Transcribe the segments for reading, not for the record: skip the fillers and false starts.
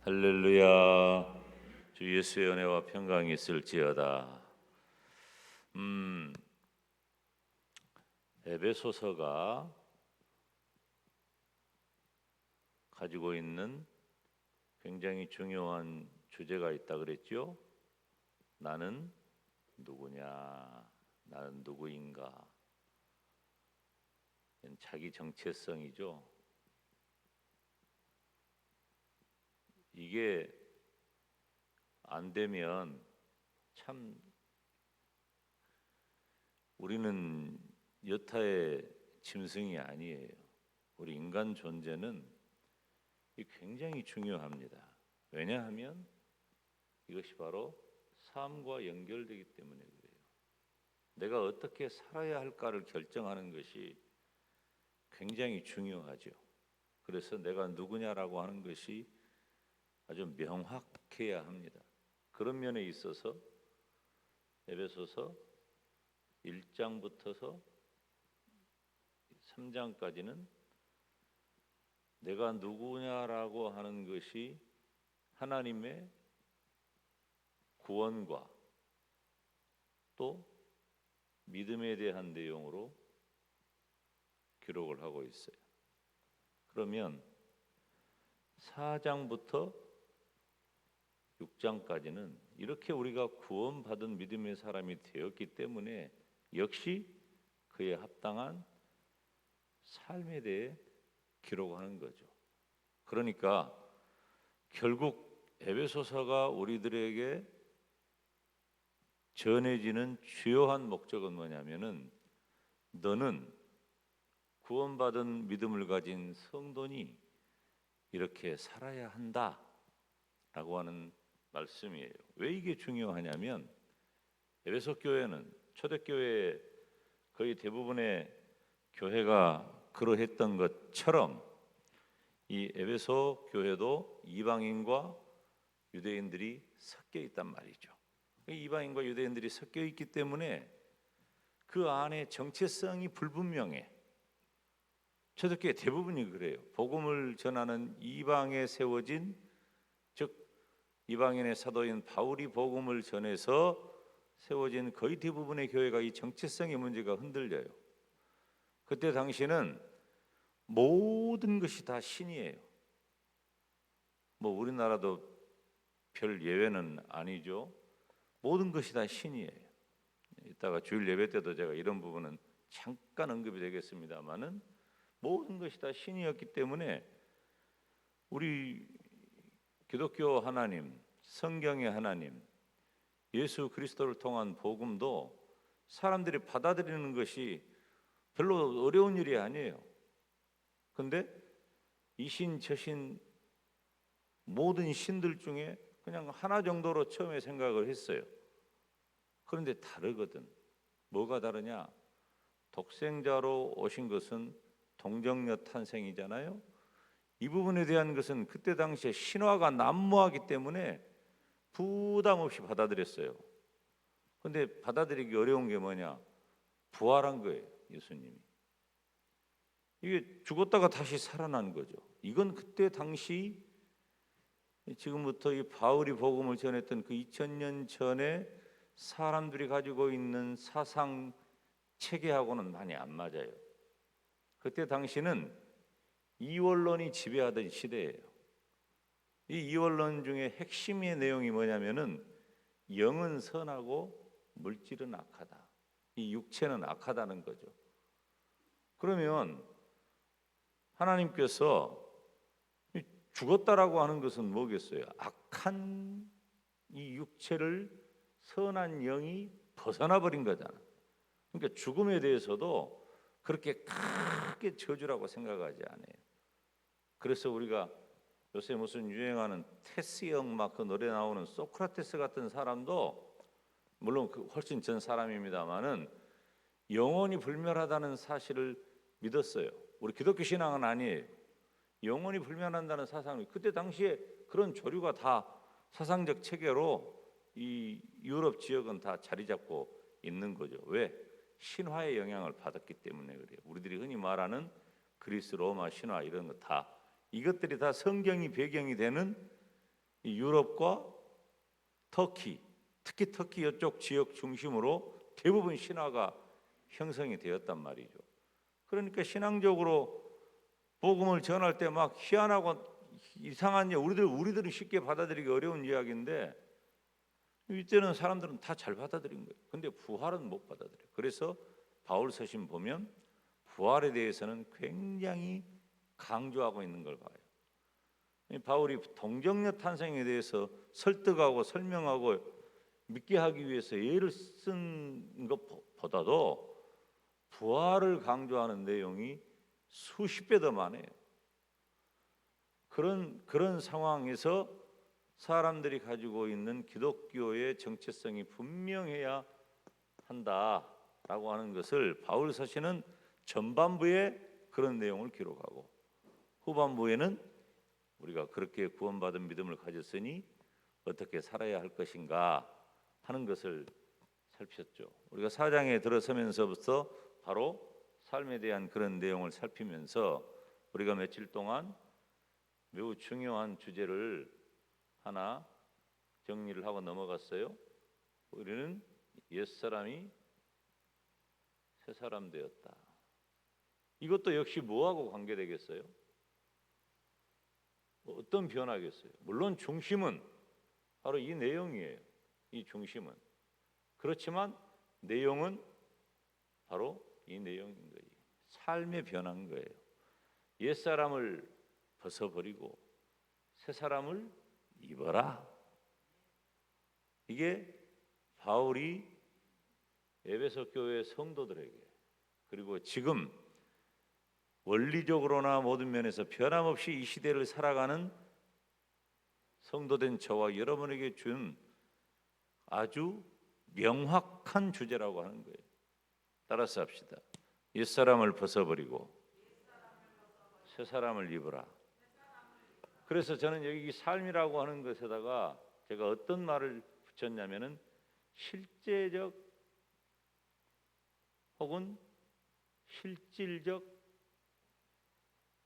할렐루야. 주 예수의 은혜와 평강이 있을지어다. 에베소서가 가지고 있는 굉장히 중요한 주제가 있다 그랬죠. 나는 누구냐? 나는 누구인가? 자기 정체성이죠. 이게 안 되면 참 우리는 여타의 짐승이 아니에요. 우리 인간 존재는 굉장히 중요합니다. 왜냐하면 이것이 바로 삶과 연결되기 때문에 그래요. 내가 어떻게 살아야 할까를 결정하는 것이 굉장히 중요하죠. 그래서 내가 누구냐라고 하는 것이 아주 명확해야 합니다. 그런 면에 있어서 에베소서 1장부터서 3장까지는 내가 누구냐라고 하는 것이 하나님의 구원과 또 믿음에 대한 내용으로 기록을 하고 있어요. 그러면 4장부터 6장까지는 이렇게 우리가 구원받은 믿음의 사람이 되었기 때문에 역시 그에 합당한 삶에 대해 기록하는 거죠. 그러니까 결국 에베소서가 우리들에게 전해지는 주요한 목적은 뭐냐면은 너는 구원받은 믿음을 가진 성도니 이렇게 살아야 한다라고 하는 말씀이에요. 왜 이게 중요하냐면 에베소 교회는 초대교회 거의 대부분의 교회가 그러했던 것처럼 이 에베소 교회도 이방인과 유대인들이 섞여 있단 말이죠. 이방인과 유대인들이 섞여 있기 때문에 그 안에 정체성이 불분명해. 초대교회 대부분이 그래요. 복음을 전하는 이방에 세워진, 즉 이방인의 사도인 바울이 복음을 전해서 세워진 거의 대부분의 교회가 이 정체성의 문제가 흔들려요. 그때 당시는 모든 것이 다 신이에요. 뭐 우리나라도 별 예외는 아니죠. 모든 것이 다 신이에요. 이따가 주일 예배 때도 제가 이런 부분은 잠깐 언급이 되겠습니다만은 모든 것이 다 신이었기 때문에 우리 기독교 하나님, 성경의 하나님, 예수 그리스도를 통한 복음도 사람들이 받아들이는 것이 별로 어려운 일이 아니에요. 근데 이 신, 저 신, 모든 신들 중에 그냥 하나 정도로 처음에 생각을 했어요. 그런데 다르거든. 뭐가 다르냐? 독생자로 오신 것은 동정녀 탄생이잖아요. 이 부분에 대한 것은 그때 당시에 신화가 난무하기 때문에 부담 없이 받아들였어요. 근데 받아들이기 어려운 게 뭐냐? 부활한 거예요, 예수님이. 이게 죽었다가 다시 살아난 거죠. 이건 그때 당시 지금부터 이 바울이 복음을 전했던 그 2000년 전에 사람들이 가지고 있는 사상 체계하고는 많이 안 맞아요. 그때 당시는 이원론이 지배하던 시대예요. 이 이원론 중에 핵심의 내용이 뭐냐면은 영은 선하고 물질은 악하다. 이 육체는 악하다는 거죠. 그러면 하나님께서 죽었다라고 하는 것은 뭐겠어요? 악한 이 육체를 선한 영이 벗어나 버린 거잖아. 그러니까 죽음에 대해서도 그렇게 크게 저주라고 생각하지 않아요. 그래서 우리가 요새 무슨 유행하는 테스 형 막 그 노래 나오는 소크라테스 같은 사람도 물론 그 훨씬 전 사람입니다만은 영원히 불멸하다는 사실을 믿었어요. 우리 기독교 신앙은 아니에요. 영원히 불멸한다는 사상이 그때 당시에 그런 조류가 다 사상적 체계로 이 유럽 지역은 다 자리 잡고 있는 거죠. 왜? 신화의 영향을 받았기 때문에 그래요. 우리들이 흔히 말하는 그리스 로마 신화 이런 거 다 이것들이 다 성경이 배경이 되는 이 유럽과 터키, 특히 터키 이쪽 지역 중심으로 대부분 신화가 형성이 되었단 말이죠. 그러니까 신앙적으로 복음을 전할 때 막 희한하고 이상한 우리들은 쉽게 받아들이기 어려운 이야기인데 이때는 사람들은 다 잘 받아들인 거예요. 근데 부활은 못 받아들여요. 그래서 바울 서신 보면 부활에 대해서는 굉장히 강조하고 있는 걸 봐요. 바울이 동정녀 탄생에 대해서 설득하고 설명하고 믿게 하기 위해서 예를 쓴 것보다도 부활을 강조하는 내용이 수십 배 더 많아요. 그런 상황에서 사람들이 가지고 있는 기독교의 정체성이 분명해야 한다라고 하는 것을 바울 서신은 전반부에 그런 내용을 기록하고 후반부에는 우리가 그렇게 구원받은 믿음을 가졌으니 어떻게 살아야 할 것인가 하는 것을 살폈죠. 우리가 4장에 들어서면서부터 바로 삶에 대한 그런 내용을 살피면서 우리가 며칠 동안 매우 중요한 주제를 하나 정리를 하고 넘어갔어요. 우리는 옛사람이 새사람 되었다. 이것도 역시 뭐하고 관계되겠어요? 어떤 변화겠어요? 물론 중심은 바로 이 내용이에요. 이 중심은. 그렇지만 내용은 바로 이 내용인 거예요. 삶의 변화인 거예요. 옛사람을 벗어버리고 새사람을 입어라. 이게 바울이 에베소 교회 성도들에게 그리고 지금 원리적으로나 모든 면에서 변함없이 이 시대를 살아가는 성도된 저와 여러분에게 준 아주 명확한 주제라고 하는 거예요. 따라서 합시다. 옛사람을 벗어버리고 새사람을 입으라. 그래서 저는 여기 삶이라고 하는 것에다가 제가 어떤 말을 붙였냐면은 실제적 혹은 실질적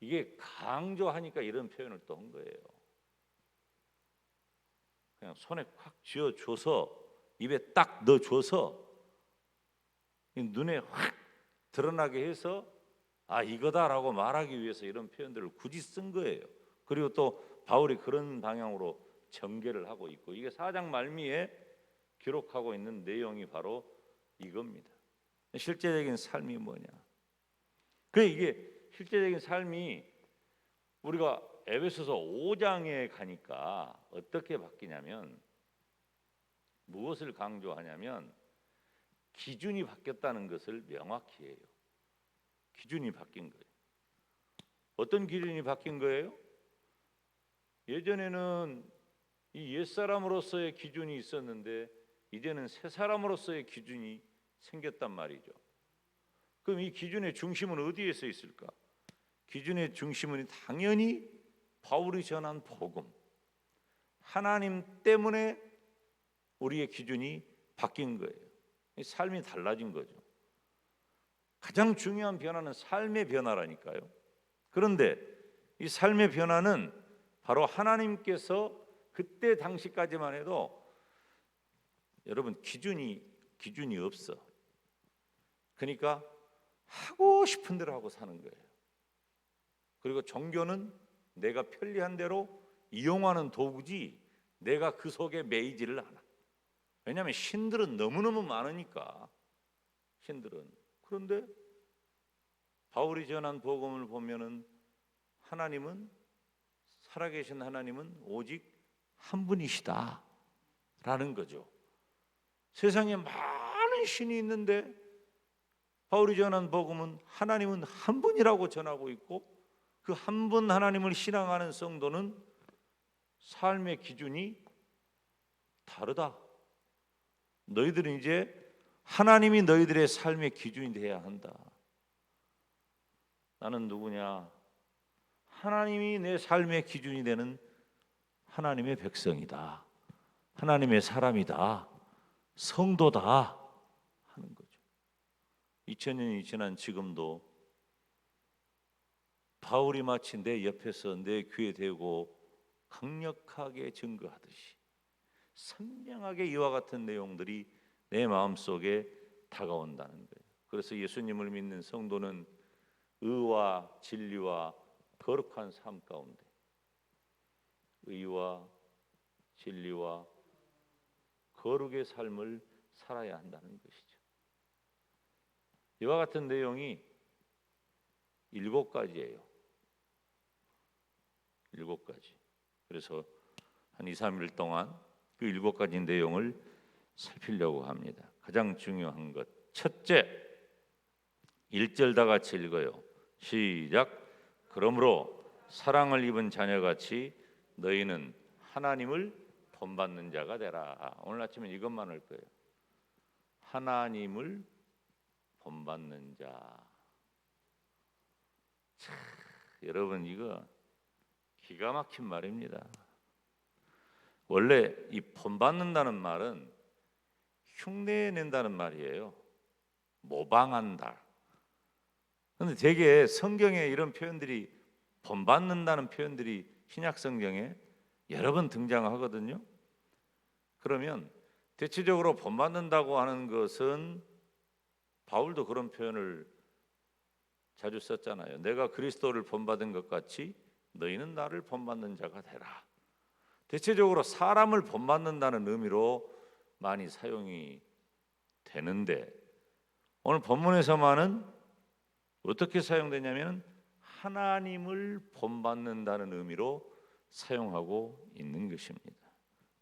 이게 강조하니까 이런 표현을 또 한 거예요. 그냥 손에 콱 쥐어줘서 입에 딱 넣어줘서 눈에 확 드러나게 해서 아 이거다라고 말하기 위해서 이런 표현들을 굳이 쓴 거예요. 그리고 또 바울이 그런 방향으로 전개를 하고 있고 이게 4장 말미에 기록하고 있는 내용이 바로 이겁니다. 실제적인 삶이 뭐냐? 이게 실제적인 삶이 우리가 에베소서 5장에 가니까 어떻게 바뀌냐면 무엇을 강조하냐면 기준이 바뀌었다는 것을 명확히 해요. 기준이 바뀐 거예요. 어떤 기준이 바뀐 거예요? 예전에는 이 옛사람으로서의 기준이 있었는데 이제는 새사람으로서의 기준이 생겼단 말이죠. 그럼 이 기준의 중심은 어디에서 있을까? 기준의 중심은 당연히 바울이 전한 복음. 하나님 때문에 우리의 기준이 바뀐 거예요. 삶이 달라진 거죠. 가장 중요한 변화는 삶의 변화라니까요. 그런데 이 삶의 변화는 바로 하나님께서 그때 당시까지만 해도 여러분 기준이 없어. 그러니까 하고 싶은 대로 하고 사는 거예요. 그리고 종교는 내가 편리한 대로 이용하는 도구지 내가 그 속에 매이지를 않아. 왜냐하면 신들은 너무너무 많으니까. 신들은. 그런데 바울이 전한 복음을 보면은 하나님은 살아계신 하나님은 오직 한 분이시다 라는 거죠. 세상에 많은 신이 있는데 바울이 전한 복음은 하나님은 한 분이라고 전하고 있고 그 한 분 하나님을 신앙하는 성도는 삶의 기준이 다르다. 너희들은 이제 하나님이 너희들의 삶의 기준이 되어야 한다. 나는 누구냐? 하나님이 내 삶의 기준이 되는 하나님의 백성이다. 하나님의 사람이다. 성도다 하는 거죠. 2000년이 지난 지금도 바울이 마치 내 옆에서 내 귀에 대고 강력하게 증거하듯이 선명하게 이와 같은 내용들이 내 마음속에 다가온다는 거예요. 그래서 예수님을 믿는 성도는 의와 진리와 거룩한 삶 가운데 의와 진리와 거룩의 삶을 살아야 한다는 것이죠. 이와 같은 내용이 7가지예요. 7가지. 그래서 한 2, 3일 동안 그 7가지 내용을 살피려고 합니다. 가장 중요한 것 첫째, 1절 다 같이 읽어요. 시작. 그러므로 사랑을 입은 자녀같이 너희는 하나님을 본받는 자가 되라. 오늘 아침에 이것만 할 거예요. 하나님을 본받는 자. 참, 여러분 이거 기가 막힌 말입니다. 원래 이 본받는다는 말은 흉내낸다는 말이에요. 모방한다. 그런데 되게 성경에 이런 표현들이 본받는다는 표현들이 신약 성경에 여러 번 등장하거든요. 그러면 대체적으로 본받는다고 하는 것은 바울도 그런 표현을 자주 썼잖아요. 내가 그리스도를 본받은 것 같이 너희는 나를 본받는 자가 되라. 대체적으로 사람을 본받는다는 의미로 많이 사용이 되는데 오늘 본문에서만은 어떻게 사용되냐면 하나님을 본받는다는 의미로 사용하고 있는 것입니다.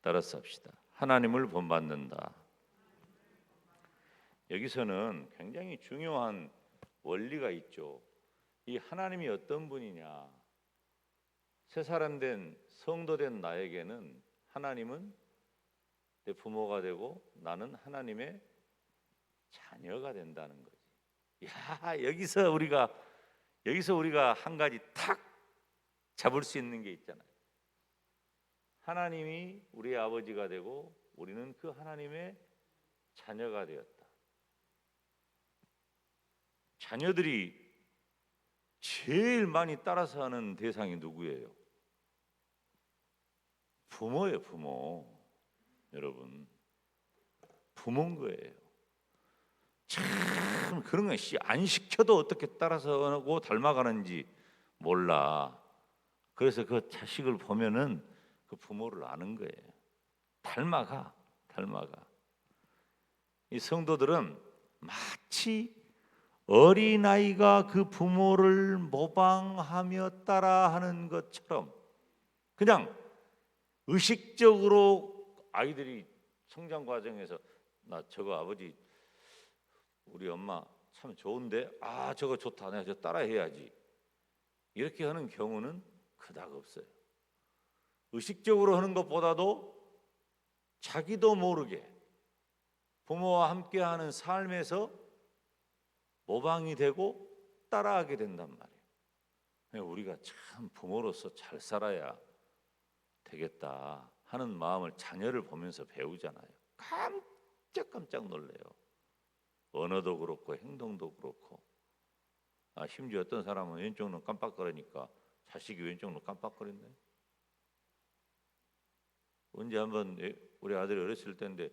따라서 합시다. 하나님을 본받는다. 여기서는 굉장히 중요한 원리가 있죠. 이 하나님이 어떤 분이냐? 새 사람 된 성도 된 나에게는 하나님은 내 부모가 되고 나는 하나님의 자녀가 된다는 거지. 야, 여기서 우리가 한 가지 탁 잡을 수 있는 게 있잖아요. 하나님이 우리의 아버지가 되고 우리는 그 하나님의 자녀가 되었다. 자녀들이 제일 많이 따라서 하는 대상이 누구예요? 부모예요, 부모. 여러분, 부모인 거예요. 참 그런 거 안 시켜도 어떻게 따라서 하고 닮아가는지 몰라. 그래서 그 자식을 보면은 그 부모를 아는 거예요. 닮아가. 이 성도들은 마치 어린아이가 그 부모를 모방하며 따라하는 것처럼 그냥 의식적으로 아이들이 성장 과정에서 나 저거 아버지 우리 엄마 참 좋은데 저거 좋다 내가 저 따라해야지 이렇게 하는 경우는 그닥 없어요. 의식적으로 하는 것보다도 자기도 모르게 부모와 함께하는 삶에서 모방이 되고 따라하게 된단 말이에요. 우리가 참 부모로서 잘 살아야 되겠다 하는 마음을 자녀를 보면서 배우잖아요. 깜짝 놀래요. 언어도 그렇고 행동도 그렇고 심지어 어떤 사람은 왼쪽 눈 깜빡거리니까 자식이 왼쪽 눈 깜빡거린대. 언제 한번 우리 아들이 어렸을 때인데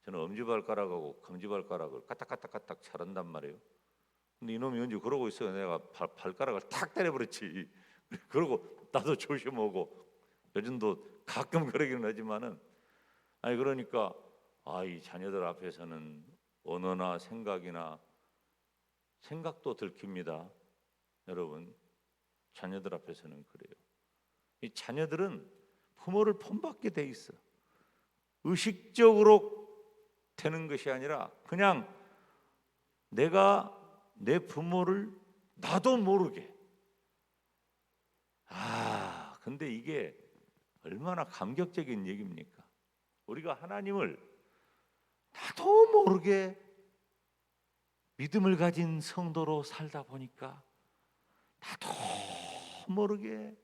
저는 엄지발가락하고 검지발가락을 까딱까딱까딱 자른단 말이에요. 근데 이놈이 언제 그러고 있어요. 내가 발가락을 탁 때려버렸지. 그러고 나도 조심하고 요즘도 가끔 그러기는 하지만은 그러니까 이 자녀들 앞에서는 언어나 생각도 들킵니다. 여러분 자녀들 앞에서는 그래요. 이 자녀들은 부모를 본받게 돼 있어. 의식적으로 되는 것이 아니라 그냥 내가 내 부모를 나도 모르게. 근데 이게 얼마나 감격적인 얘기입니까? 우리가 하나님을 나도 모르게 믿음을 가진 성도로 살다 보니까 나도 모르게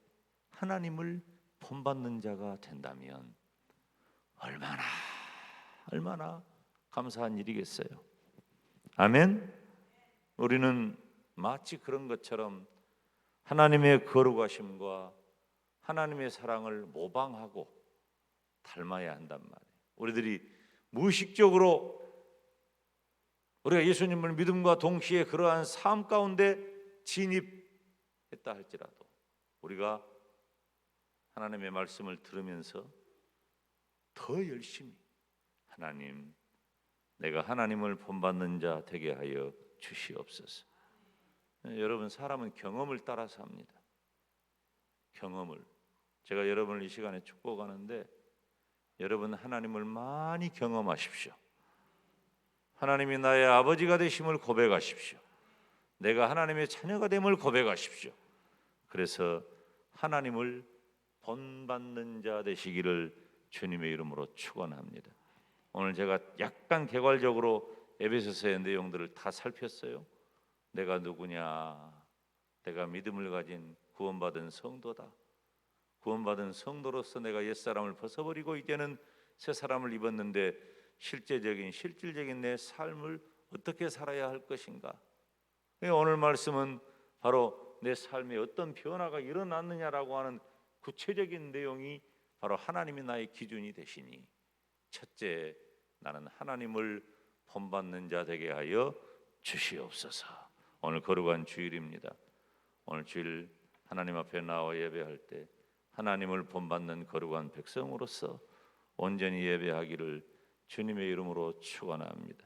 하나님을 본받는 자가 된다면 얼마나 감사한 일이겠어요. 아멘. 우리는 마치 그런 것처럼 하나님의 거룩하심과 하나님의 사랑을 모방하고 닮아야 한단 말이에요. 우리들이 무의식적으로 우리가 예수님을 믿음과 동시에 그러한 삶 가운데 진입했다 할지라도 우리가 하나님의 말씀을 들으면서 더 열심히 하나님, 내가 하나님을 본받는 자 되게 하여 주시옵소서. 여러분, 사람은 경험을 따라서 합니다. 경험을. 제가 여러분을 이 시간에 축복하는데 여러분 하나님을 많이 경험하십시오. 하나님이 나의 아버지가 되심을 고백하십시오. 내가 하나님의 자녀가 됨을 고백하십시오. 그래서 하나님을 본받는 자 되시기를 주님의 이름으로 축원합니다. 오늘 제가 약간 개괄적으로 에베소서의 내용들을 다 살폈어요. 내가 누구냐? 내가 믿음을 가진 구원받은 성도다. 구원받은 성도로서 내가 옛사람을 벗어버리고 이제는 새 사람을 입었는데 실질적인 내 삶을 어떻게 살아야 할 것인가? 오늘 말씀은 바로 내 삶에 어떤 변화가 일어났느냐라고 하는 구체적인 내용이 바로 하나님이 나의 기준이 되시니, 첫째, 나는 하나님을 본받는 자 되게 하여 주시옵소서. 오늘 거룩한 주일입니다. 오늘 주일 하나님 앞에 나와 예배할 때 하나님을 본받는 거룩한 백성으로서 온전히 예배하기를 주님의 이름으로 축원합니다.